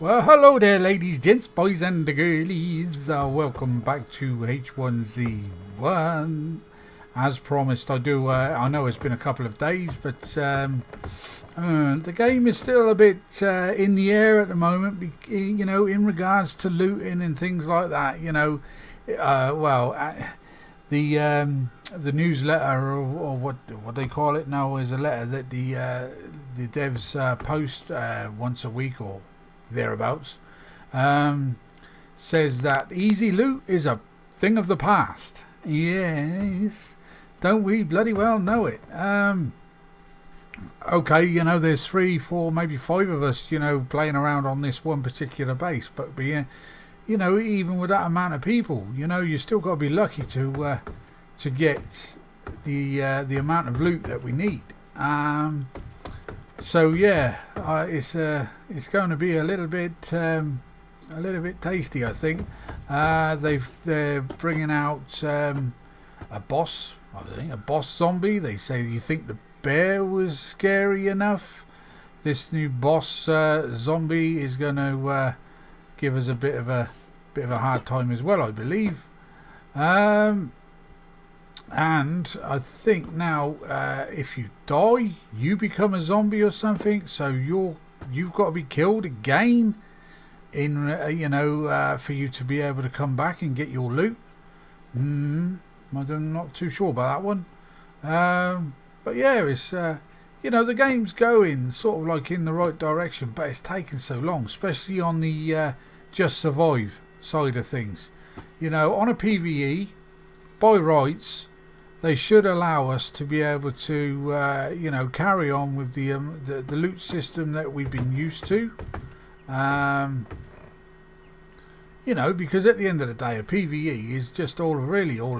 Well, hello there, ladies, gents, boys, and the girlies. Welcome back to H1Z1. As promised, I know it's been a couple of days, but the game is still a bit in the air at the moment. In regards to looting and things like that. The newsletter or what they call it now is a letter that the devs post once a week or thereabouts, says that easy loot is a thing of the past. Yes, don't we bloody well know it? Okay, there's 3, 4, maybe 5 of us, playing around on this one particular base, but even with that amount of people, you still got to be lucky to get the amount of loot that we need. So yeah, it's going to be a little bit tasty, I think. They're bringing out a boss zombie. They say you think the bear was scary enough. This new boss zombie is going to give us a bit of a hard time as well, I believe. And I think now, if you die, you become a zombie or something. So you've got to be killed again, for you to be able to come back and get your loot. I'm not too sure about that one. But yeah, it's the game's going sort of like in the right direction, but it's taken so long, especially on the just survive side of things. On a PvE, by rights, they should allow us to be able to, carry on with the loot system that we've been used to. Because at the end of the day, a PvE is just all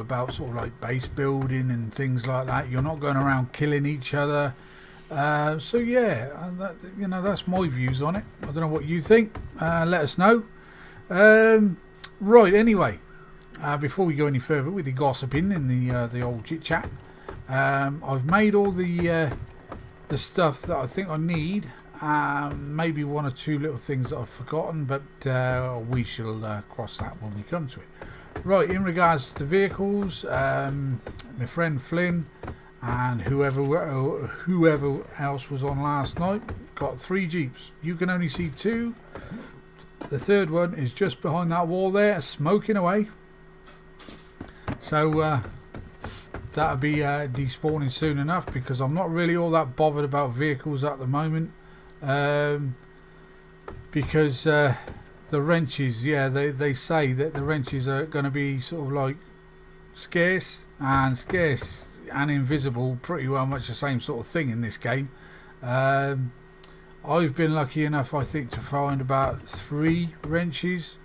about sort of like base building and things like that. You're not going around killing each other. So yeah, that's my views on it. I don't know what you think. Let us know. Right. Anyway. Before we go any further with the gossiping and the old chit chat, I've made all the stuff that I think I need. Maybe 1 or 2 little things that I've forgotten, but we shall cross that when we come to it. Right, in regards to vehicles, my friend Flynn and whoever else was on last night got 3 Jeeps. You can only see 2. The third one is just behind that wall there, smoking away. So that'll be despawning soon enough, because I'm not really all that bothered about vehicles at the moment, because the wrenches, they say that the wrenches are going to be sort of like scarce and invisible, pretty well much the same sort of thing in this game. I've been lucky enough, I think, to find about 3 wrenches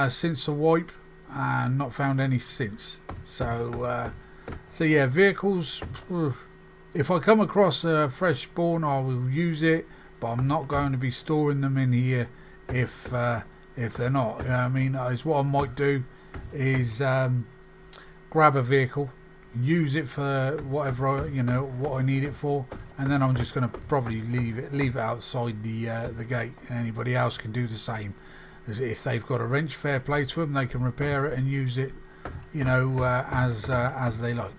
since the wipe, and not found any since. So yeah, vehicles, if I come across a fresh spawn, I will use it, but I'm not going to be storing them in here if they're not. Is what I might do is grab a vehicle, use it for whatever what I need it for, and then I'm just going to probably leave it outside the gate, and anybody else can do the same. If they've got a wrench, fair play to them, they can repair it and use it, as they like.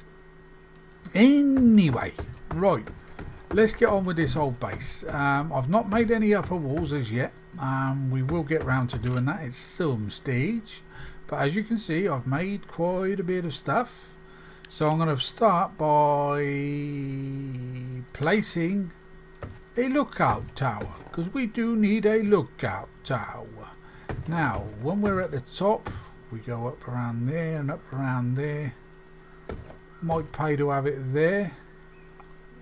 Anyway, right, let's get on with this old base. I've not made any upper walls as yet. We will get round to doing that at some stage, but as you can see, I've made quite a bit of stuff. So I'm going to start by placing a lookout tower, because we do need a lookout tower. Now, when we're at the top, we go up around there and up around there. Might pay to have it there.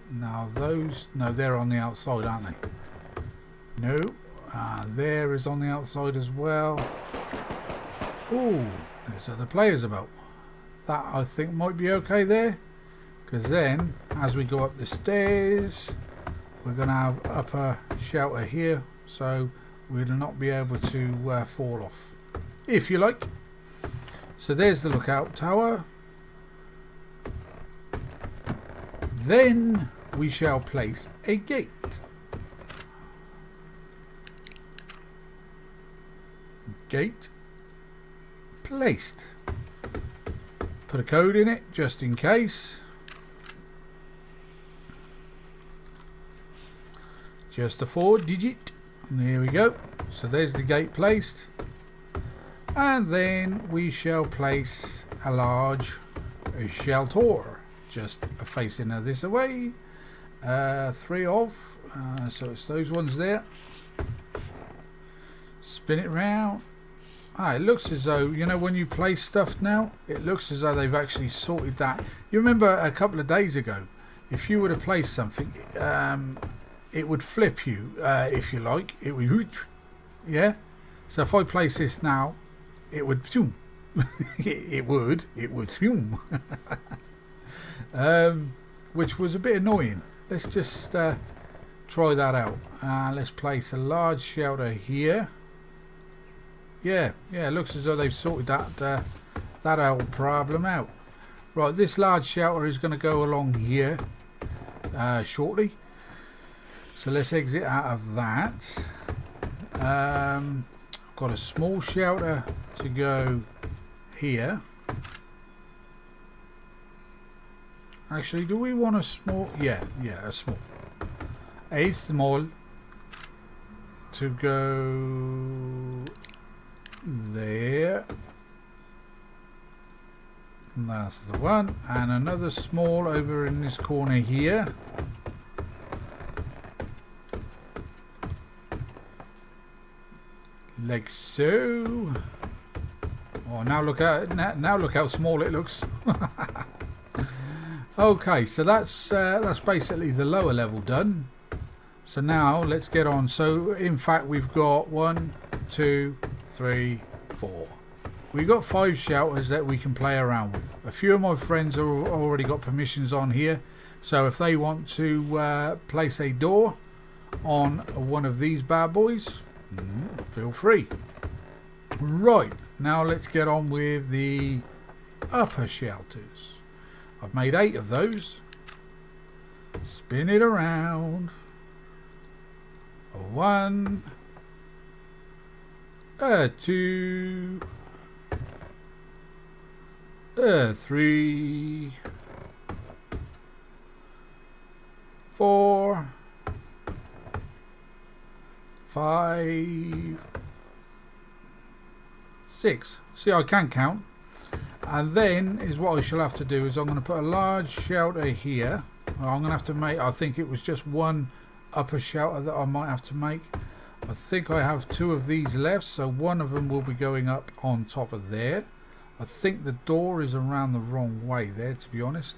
Now they're on the outside, aren't they? No, there is on the outside as well. Oh, there's other players about. That I think might be okay there, because then as we go up the stairs, we're going to have upper shelter here, so we'll not be able to fall off, if you like. So there's the lookout tower. Then we shall place a gate. Gate placed. Put a code in it just in case. Just a 4-digit. And there we go. So there's the gate placed. And then we shall place a large shelter just facing this away. 3 of. So it's those ones there. Spin it round. It looks as though, you know, when you place stuff now, it looks as though they've actually sorted that. You remember a couple of days ago, if you were to place something, it would flip you, if you like. It would, yeah. So if I place this now, it would, it would, which was a bit annoying. Let's just try that out. Let's place a large shelter here. Yeah, it looks as though they've sorted that old problem out. Right, this large shelter is going to go along here shortly. So let's exit out of that. I've got a small shelter to go here. Actually, do we want a small? Yeah, a small. A small to go there. And that's the one. And another small over in this corner here. Like so. Oh, now look how small it looks. Okay, so that's basically the lower level done. So now let's get on. So in fact we've got 1, 2, 3, 4. We've got 5 shelters that we can play around with. A few of my friends have already got permissions on here, so if they want to place a door on one of these bad boys, feel free. Right, now let's get on with the upper shelters. I've made 8 of those. Spin it around. 1, 2, 3, 4, 5, 6. See, I can count. And then is what I shall have to do is I'm going to put a large shelter here. I'm going to have to make, I think it was just one upper shelter that I might have to make. I think I have 2 of these left, so one of them will be going up on top of there. I think the door is around the wrong way there, to be honest.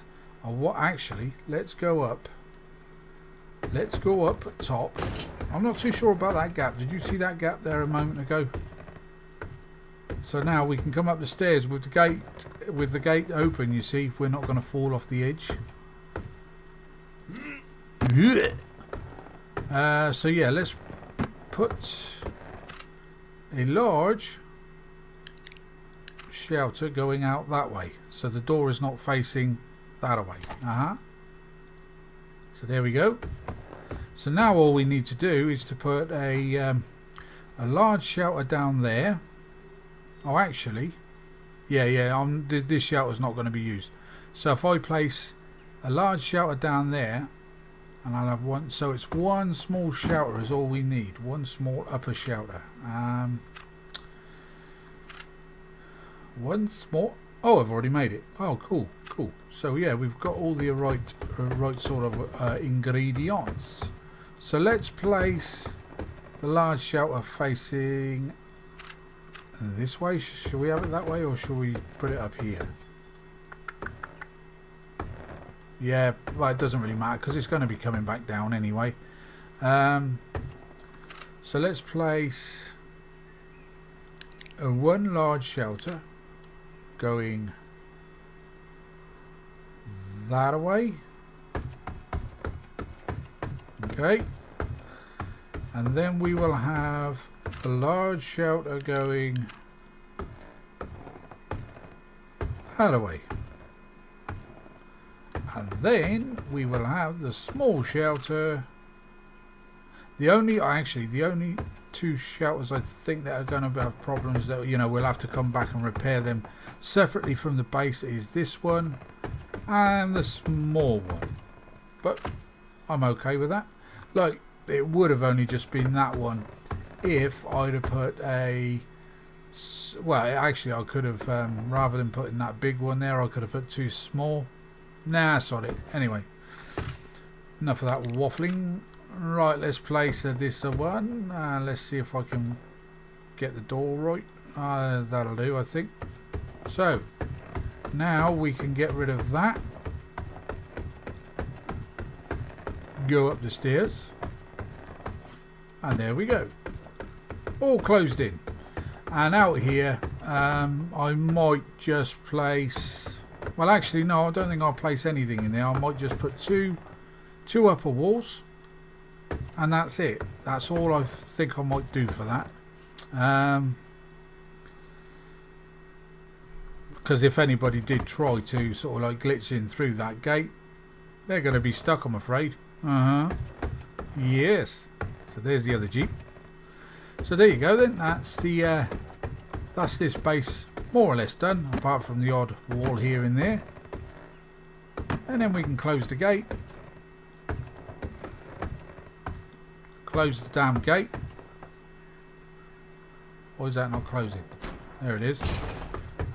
Actually, let's go up. Let's go up at top. I'm not too sure about that gap. Did you see that gap there a moment ago? So now we can come up the stairs with the gate open. You see, we're not going to fall off the edge. So yeah, let's put a large shelter going out that way, so the door is not facing that way. So there we go. So now all we need to do is to put a large shelter down there. Oh, actually, this shelter's not going to be used. So if I place a large shelter down there, and I'll have one, so it's one small shelter is all we need. One small upper shelter. One small. Oh, I've already made it. Oh, cool. So yeah, we've got all the right sort of ingredients. So let's place the large shelter facing this way. Should we have it that way, or should we put it up here? Yeah, well, it doesn't really matter because it's going to be coming back down anyway. So let's place one large shelter going that way. Okay. And then we will have the large shelter going that way. And then we will have the small shelter. The only two shelters I think that are going to have problems that, you know, we'll have to come back and repair them separately from the base. Is this one and the small one, but I'm okay with that. Like, it would have only just been that one if I'd have put a, well, actually I could have, rather than putting that big one there, I could have put two small. Nah, sorry. Anyway, enough of that waffling. Right, let's place this one. Let's see if I can get the door right. That'll do, I think. So, now we can get rid of that. Go up the stairs. And there we go. All closed in. And out here, I might just place... Well, actually, no, I don't think I'll place anything in there. I might just put two upper walls. And that's it. That's all I think I might do for that. Because if anybody did try to sort of like glitch in through that gate, they're going to be stuck, I'm afraid. Yes. So there's the other Jeep. So there you go then. That's the that's this base more or less done, apart from the odd wall here and there. And then we can close the gate. Close the damn gate. Why is that not closing? There it is.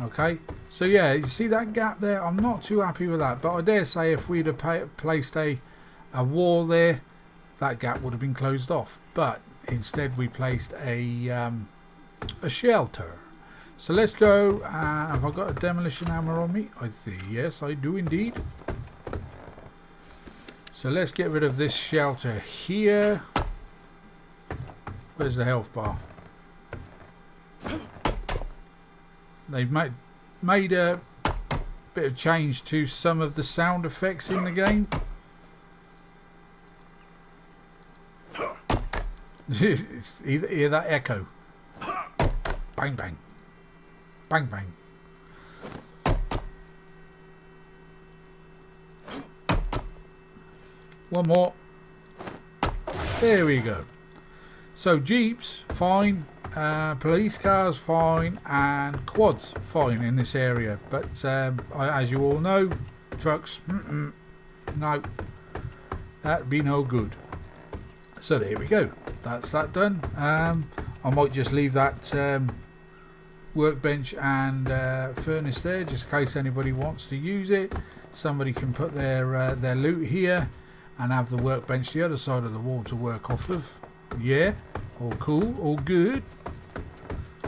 Okay. So yeah, you see that gap there? I'm not too happy with that. But I dare say if we'd have placed a wall there, that gap would have been closed off. But instead we placed a shelter. So let's go. Have I got a demolition hammer on me? I think yes, I do indeed. So let's get rid of this shelter here. Where's the health bar? They've made a bit of change to some of the sound effects in the game. It's hear that echo. Bang bang. Bang bang. One more. There we go. So Jeeps fine, police cars fine, and quads fine in this area. But as you all know, trucks, no, that'd be no good. So there we go. That's that done. I might just leave that workbench and furnace there, just in case anybody wants to use it. Somebody can put their loot here and have the workbench the other side of the wall to work off of. Yeah, all cool, all good.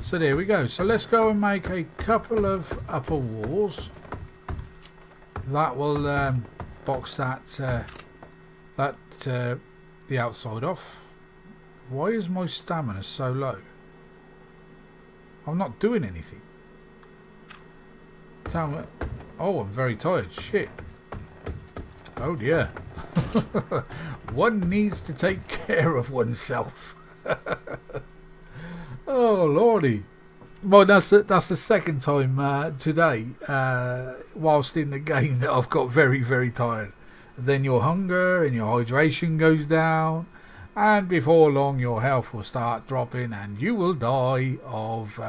So there we go. So let's go and make a couple of upper walls. That will box that the outside off. Why is my stamina so low? I'm not doing anything. Tell me. Oh, I'm very tired. Shit. Oh dear. One needs to take care of oneself. Oh lordy. Well, that's the second time today, whilst in the game, that I've got very, very tired. Then your hunger and your hydration goes down, and before long your health will start dropping and you will die of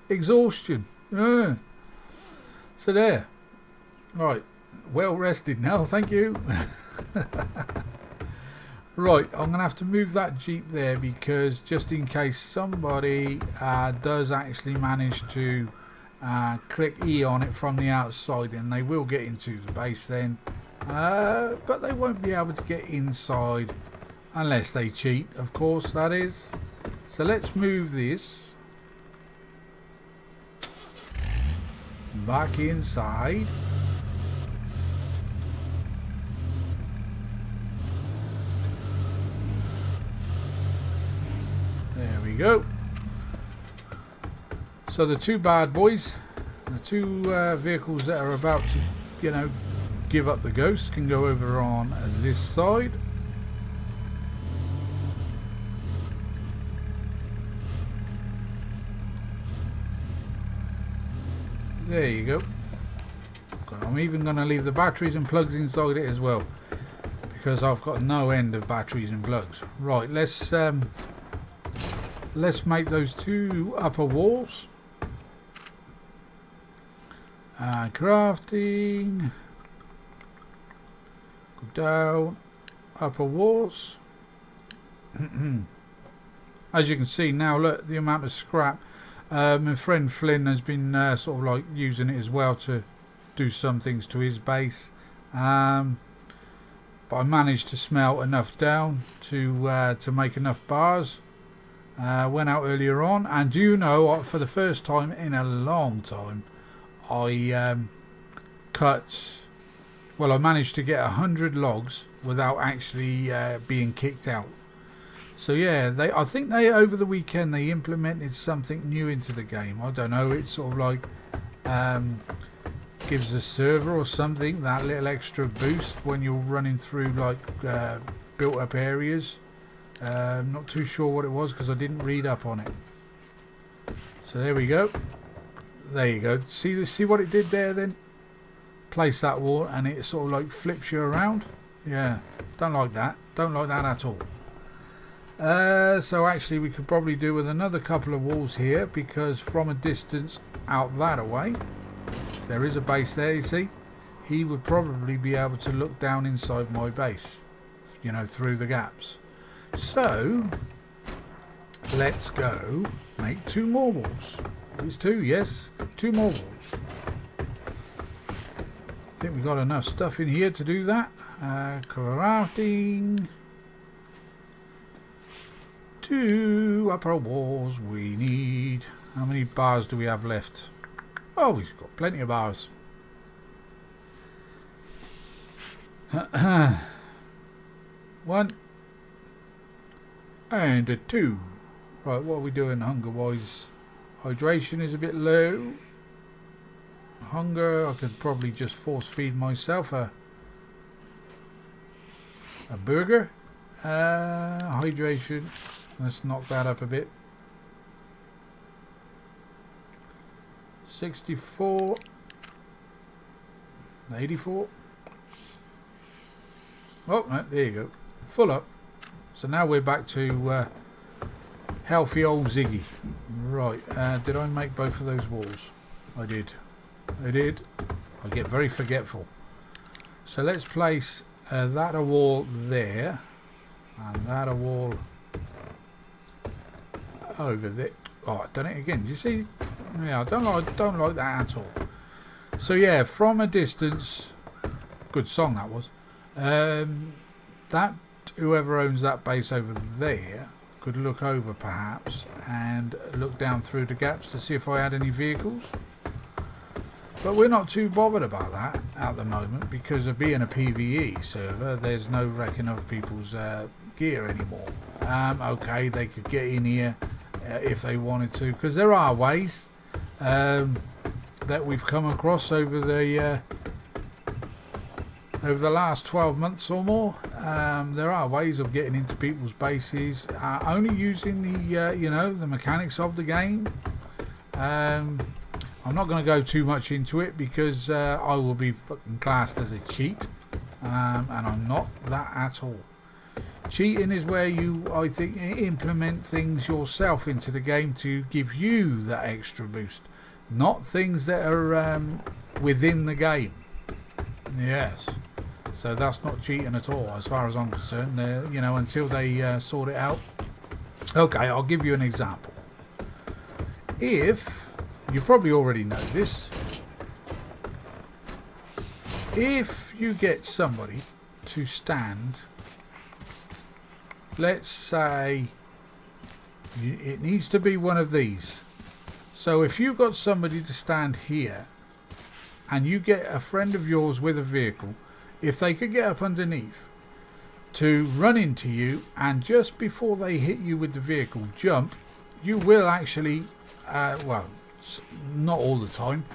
exhaustion. So there. Right. Well rested now, thank you. Right, I'm going to have to move that Jeep there, because just in case somebody does actually manage to click E on it from the outside, then they will get into the base then. But they won't be able to get inside unless they cheat, of course, that is. So let's move this back inside. There we go. So the two bad boys, the two vehicles that are about to, you know, give up the ghost, can go over on this side. There you go. I'm even going to leave the batteries and plugs inside it as well, because I've got no end of batteries and plugs. Right, let's let's make those 2 upper walls. Crafting. Go down. Upper walls. As you can see now, look, the amount of scrap. My friend Flynn has been sort of like using it as well to do some things to his base. But I managed to smelt enough down to make enough bars. Went out earlier on, and you know, for the first time in a long time, I I managed to get 100 logs without actually being kicked out. So yeah, I think they over the weekend they implemented something new into the game. I don't know, it's sort of like gives the server or something that little extra boost when you're running through like built up areas. Not too sure what it was because I didn't read up on it. So there we go. There you go. See what it did there then? Place that wall and it sort of like flips you around. Yeah, don't like that. Don't like that at all. So actually we could probably do with another couple of walls here, because from a distance out that away there is a base there, you see. He would probably be able to look down inside my base, you know, through the gaps. So let's go make 2 more walls. These 2, yes, 2 more walls. I think we've got enough stuff in here to do that. Crafting. 2 upper walls we need. How many bars do we have left? Oh, we've got plenty of bars. 1 and a 2. Right, what are we doing hunger wise? Hydration is a bit low. Hunger, I could probably just force feed myself a burger. Hydration, let's knock that up a bit. 64, 84. Oh, no, there you go, full up. So now we're back to healthy old Ziggy. Right, did I make both of those walls? I did. I get very forgetful. So let's place that a wall there, and that a wall over there. Oh, I've done it again. Do you see? Yeah, I don't like that at all. So yeah, from a distance, good song that was. That whoever owns that base over there could look over perhaps and look down through the gaps to see if I had any vehicles. But we're not too bothered about that at the moment, because of being a PvE server, there's no wrecking of people's gear anymore. Okay, they could get in here if they wanted to, because there are ways that we've come across over the last 12 months or more. There are ways of getting into people's bases, only using the the mechanics of the game. I'm not going to go too much into it because I will be fucking classed as a cheat, and I'm not that at all. Cheating is where you, I think, implement things yourself into the game to give you that extra boost, not things that are within the game. Yes, so that's not cheating at all as far as I'm concerned. Until they sort it out. Okay, I'll give you an example. If you probably already know this, if you get somebody to stand, let's say it needs to be one of these. So if you've got somebody to stand here and you get a friend of yours with a vehicle, if they could get up underneath to run into you, and just before they hit you with the vehicle jump, you will actually not all the time,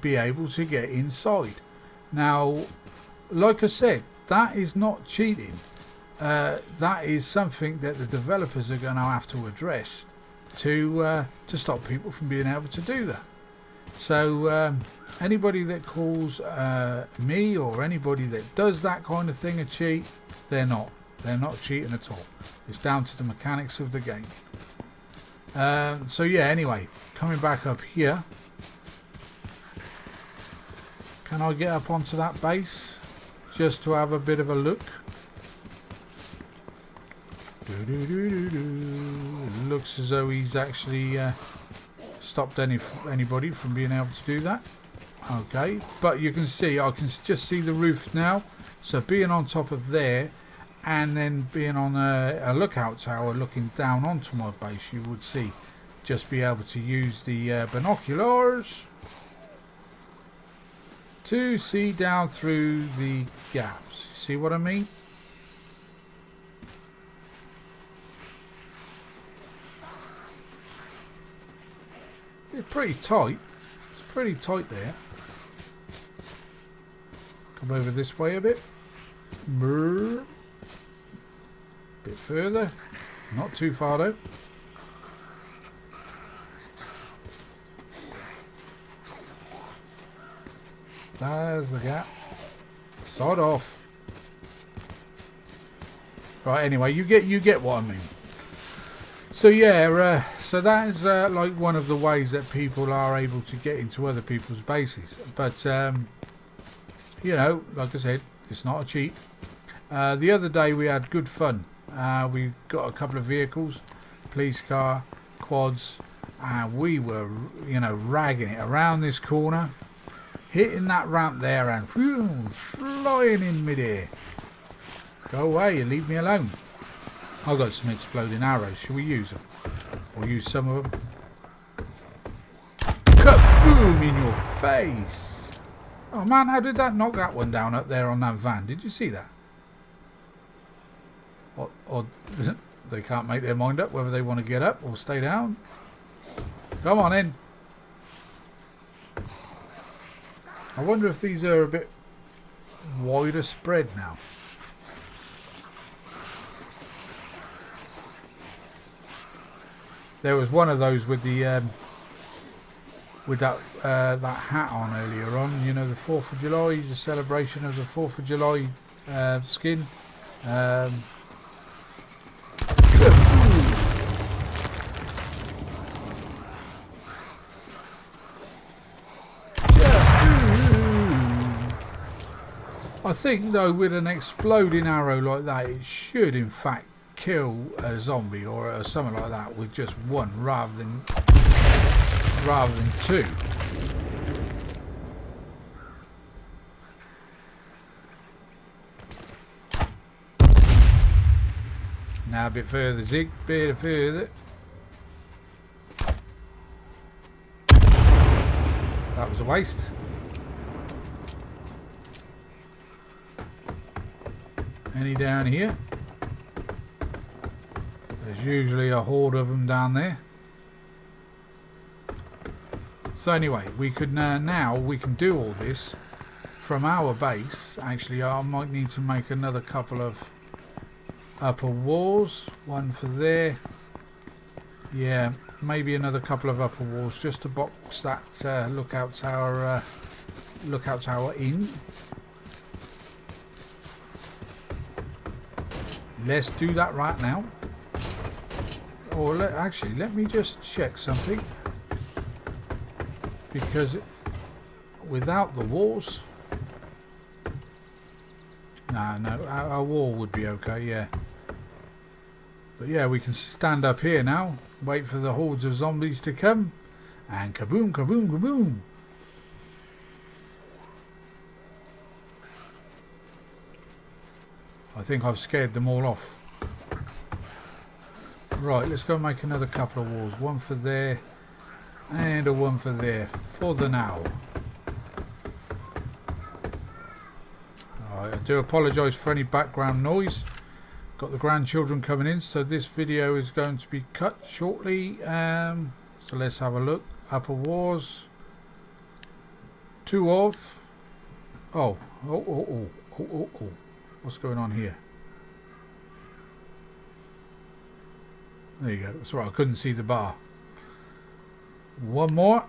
be able to get inside. Now, like I said, that is not cheating. That is something that the developers are going to have to address to stop people from being able to do that. So anybody that calls me or anybody that does that kind of thing a cheat, they're not cheating at all. It's down to the mechanics of the game. So yeah, anyway, coming back up here. Can I get up onto that base just to have a bit of a look? Looks as though he's actually stopped anybody from being able to do that. Okay, but you can see, I can just see the roof now. So being on top of there and then being on a lookout tower looking down onto my base, you would see, just be able to use the binoculars to see down through the gaps. See what I mean? It's pretty tight. It's pretty tight there. Come over this way a bit. Bit further. Not too far though. There's the gap. Sod off. Right, anyway, you get what I mean. So yeah, so that is like one of the ways that people are able to get into other people's bases. But you know, like I said, it's not a cheat. The other day we had good fun. We got a couple of vehicles, police car, quads, and we were, you know, ragging it around this corner, hitting that ramp there and flying in midair. Go away and leave me alone. I've got some exploding arrows. Shall we use them? Or use some of them? Kaboom in your face! Oh man, how did that knock that one down up there on that van? Did you see that? Or they can't make their mind up whether they want to get up or stay down. Come on in. I wonder if these are a bit wider spread now. There was one of those with the with that hat on earlier on. You know, the 4th of July, the celebration of the 4th of July skin. I think though, with an exploding arrow like that, it should in fact kill a zombie or something like that with just one rather than two. Now a bit further, Zig, bit further. That was a waste. Any down here? There's usually a horde of them down there. So anyway, we could now we can do all this from our base. Actually, I might need to make another couple of upper walls. One for there. Yeah, maybe another couple of upper walls just to box that lookout tower in. Let's do that right now. Or actually, let me just check something. Because without the walls... No, our wall would be okay, yeah. But yeah, we can stand up here now. Wait for the hordes of zombies to come. And kaboom, kaboom, kaboom. I think I've scared them all off. Right, let's go make another couple of walls. One for there and a one for there for the now. Right, I do apologise for any background noise. Got the grandchildren coming in, so this video is going to be cut shortly. So let's have a look. Upper walls. 2 of. Oh. What's going on here? There you go. That's right, I couldn't see the bar. One more.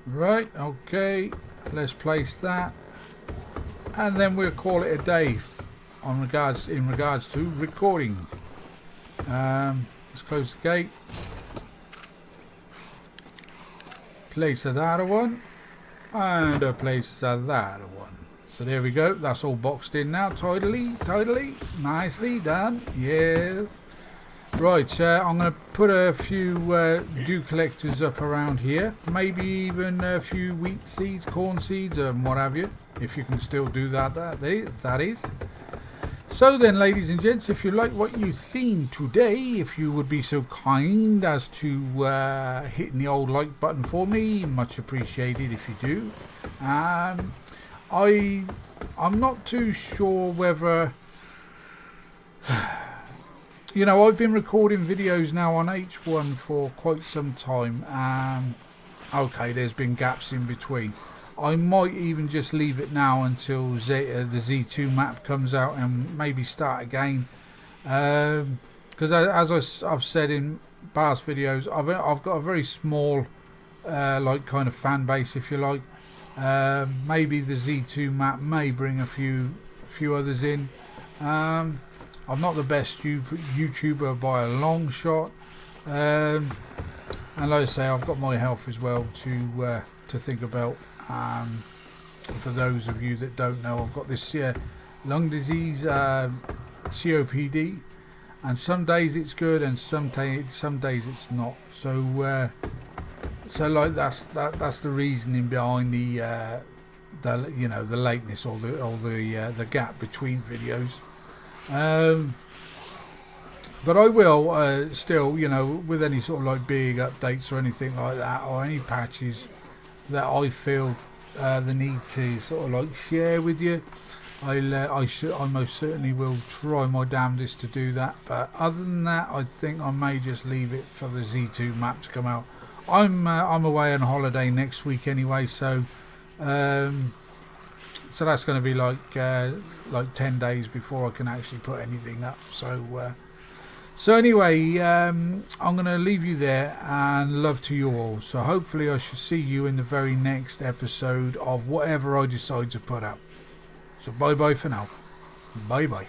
Right, okay. Let's place that. and then we'll call it a day in regards to recording. Let's close the gate. Place that one, and a place that one. So there we go. That's all boxed in now, tidily, nicely done. Yes. Right, I'm going to put a few dew collectors up around here. Maybe even a few wheat seeds, corn seeds, and what have you. If you can still do that is. So then, ladies and gents, if you like what you've seen today, if you would be so kind as to hitting the old like button for me, much appreciated if you do. I'm not too sure whether... You know, I've been recording videos now on H1 for quite some time. Okay, there's been gaps in between. I might even just leave it now until the Z2 map comes out and maybe start again. Because as I've said in past videos, I've got a very small, like kind of fan base, if you like. Maybe the Z2 map may bring a few others in. I'm not the best YouTuber by a long shot. And like I say, I've got my health as well to think about. For those of you that don't know, I've got this lung disease, COPD, and some days it's good and some days it's not. So like that's the reasoning behind the lateness or the gap between videos. But I will still, you know, with any sort of like big updates or anything like that, or any patches that I feel the need to sort of like share with you, I most certainly will try my damnedest to do that. But other than that, I think I may just leave it for the Z2 map to come out. I'm away on holiday next week anyway, so that's going to be like 10 days before I can actually put anything up. So anyway, I'm going to leave you there, and love to you all. So hopefully I shall see you in the very next episode of whatever I decide to put up. So bye bye for now. Bye bye.